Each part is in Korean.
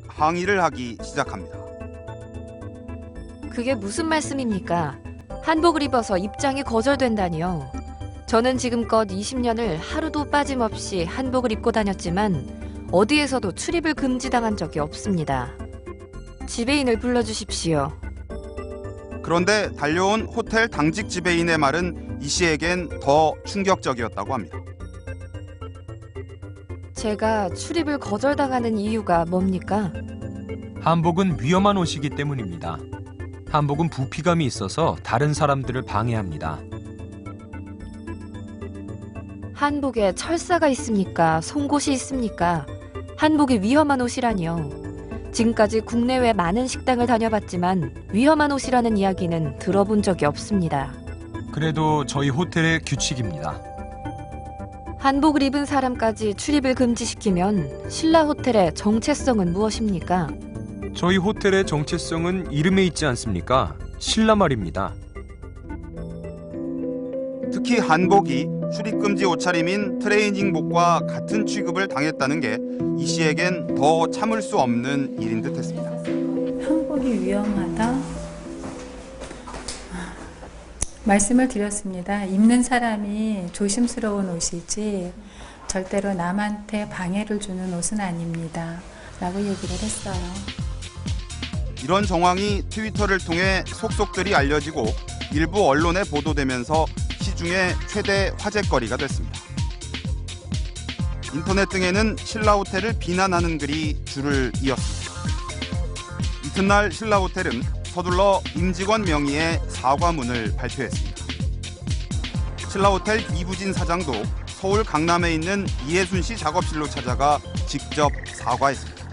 항의를 하기 시작합니다. 그게 무슨 말씀입니까? 한복을 입어서 입장이 거절된다니요. 저는 지금껏 20년을 하루도 빠짐없이 한복을 입고 다녔지만 어디에서도 출입을 금지당한 적이 없습니다. 지배인을 불러주십시오. 그런데 달려온 호텔 당직 지배인의 말은 이 씨에겐 더 충격적이었다고 합니다. 제가 출입을 거절당하는 이유가 뭡니까? 한복은 위험한 옷이기 때문입니다. 한복은 부피감이 있어서 다른 사람들을 방해합니다. 한복에 철사가 있습니까? 송곳이 있습니까? 한복이 위험한 옷이라니요. 지금까지 국내외 많은 식당을 다녀봤지만 위험한 옷이라는 이야기는 들어본 적이 없습니다. 그래도 저희 호텔의 규칙입니다. 한복을 입은 사람까지 출입을 금지시키면 신라 호텔의 정체성은 무엇입니까? 저희 호텔의 정체성은 이름에 있지 않습니까? 신라 말입니다. 특히 한복이 출입금지 옷차림인 트레이닝복과 같은 취급을 당했다는 게 이 씨에겐 더 참을 수 없는 일인 듯했습니다. 한복이 위험하다? 말씀을 드렸습니다. 입는 사람이 조심스러운 옷이지 절대로 남한테 방해를 주는 옷은 아닙니다. 라고 얘기를 했어요. 이런 정황이 트위터를 통해 속속들이 알려지고 일부 언론에 보도되면서 시중에 최대 화제거리가 됐습니다. 인터넷 등에는 신라 호텔을 비난하는 글이 줄을 이었습니다. 이튿날 신라 호텔은 서둘러 임직원 명의의 사과문을 발표했습니다. 신라 호텔 이부진 사장도 서울 강남에 있는 이해순 씨 작업실로 찾아가 직접 사과했습니다.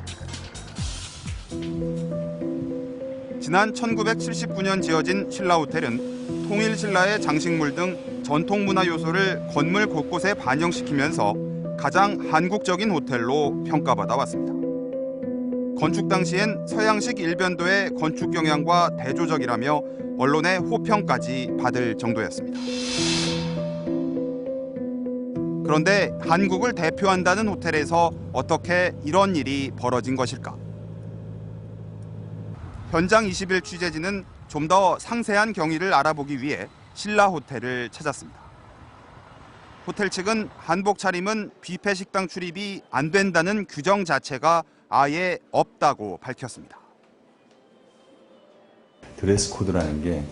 지난 1979년 지어진 신라 호텔은 통일 신라의 장식물 등 전통 문화 요소를 건물 곳곳에 반영시키면서 가장 한국적인 호텔로 평가받아 왔습니다. 건축 당시엔 서양식 일변도의 건축 경향과 대조적이라며 언론의 호평까지 받을 정도였습니다. 그런데 한국을 대표한다는 호텔에서 어떻게 이런 일이 벌어진 것일까? 현장 20일 취재진은 좀 더 상세한 경위를 알아보기 위해 신라 호텔을 찾았습니다. 호텔 측은 한복 차림은 뷔페 식당 출입이 안 된다는 규정 자체가 아예 없다고 밝혔습니다. 드레스 코드라는 게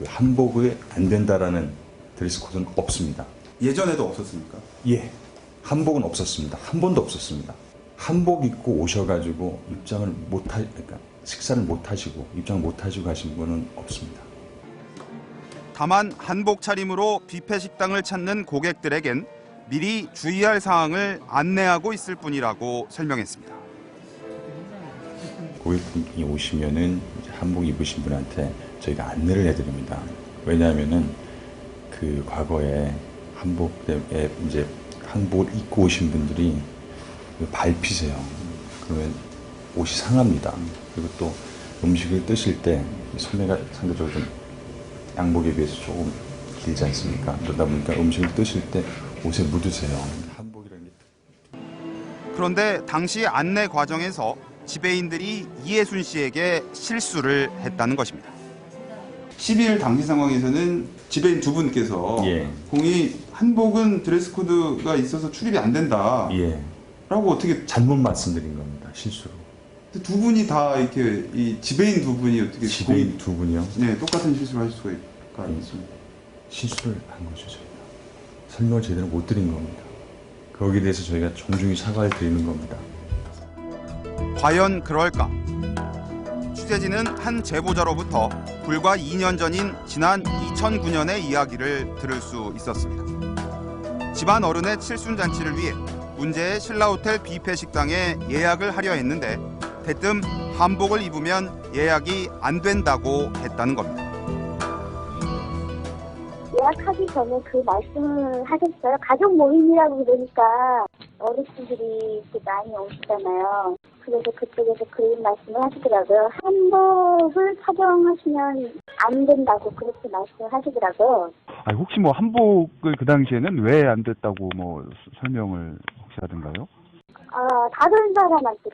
한복이 안 된다라는 드레스 코드는 없습니다. 예전에도 없었습니까? 예, 한복은 없었습니다. 한 번도 없었습니다. 한복 입고 오셔가지고 그러니까 식사를 못 하시고 입장을 못 하시고 가신 분은 없습니다. 다만 한복 차림으로 뷔페 식당을 찾는 고객들에겐 미리 주의할 사항을 안내하고 있을 뿐이라고 설명했습니다. 고객분이 오시면은 이제 한복 입으신 분한테 저희가 안내를 해드립니다. 왜냐하면은 그 과거에 한복에 이제 한복을 입고 오신 분들이 밟히세요. 그러면 옷이 상합니다. 그리고 또 음식을 뜨실 때 소매가 상대적으로 좀 양복에 비해서 조금 길지 않습니까? 그러다 보니까 음식을 뜨실 때 옷에 묻으세요. 한복이라는 게. 그런데 당시 안내 과정에서 지배인들이 이해순 씨에게 실수를 했다는 것입니다. 12일 당시 상황에서는 지배인 두 분께서 예. 공이 한복은 드레스 코드가 있어서 출입이 안 된다 예. 라고 어떻게 잘못 말씀드린 겁니다. 실수로. 두 분이 다 이렇게 이 지배인 두 분이 어떻게 지배인 두 분이요? 네, 똑같은 실수를 하실 수가 있습니다. 실수를 한 거죠, 저희가. 설명을 제대로 못 드린 겁니다. 거기에 대해서 저희가 정중히 사과를 드리는 겁니다. 과연 그럴까? 취재진은 한 제보자로부터 불과 2년 전인 지난 2009년의 이야기를 들을 수 있었습니다. 집안 어른의 칠순잔치를 위해 문제의 신라호텔 뷔페 식당에 예약을 하려 했는데 대뜸 한복을 입으면 예약이 안 된다고 했다는 겁니다. 예약하기 전에 그 말씀을 하셨어요. 가족 모임이라고 그러니까 어르신들이 많이 오시잖아요. 그래서 그쪽에서 그런 말씀을 하시더라고요. 한복을 착용하시면 안 된다고 그렇게 말씀을 하시더라고요. 아니, 혹시 한복을 그 당시에는 왜 안 됐다고 설명을 혹시 하던가요? 다른 사람한테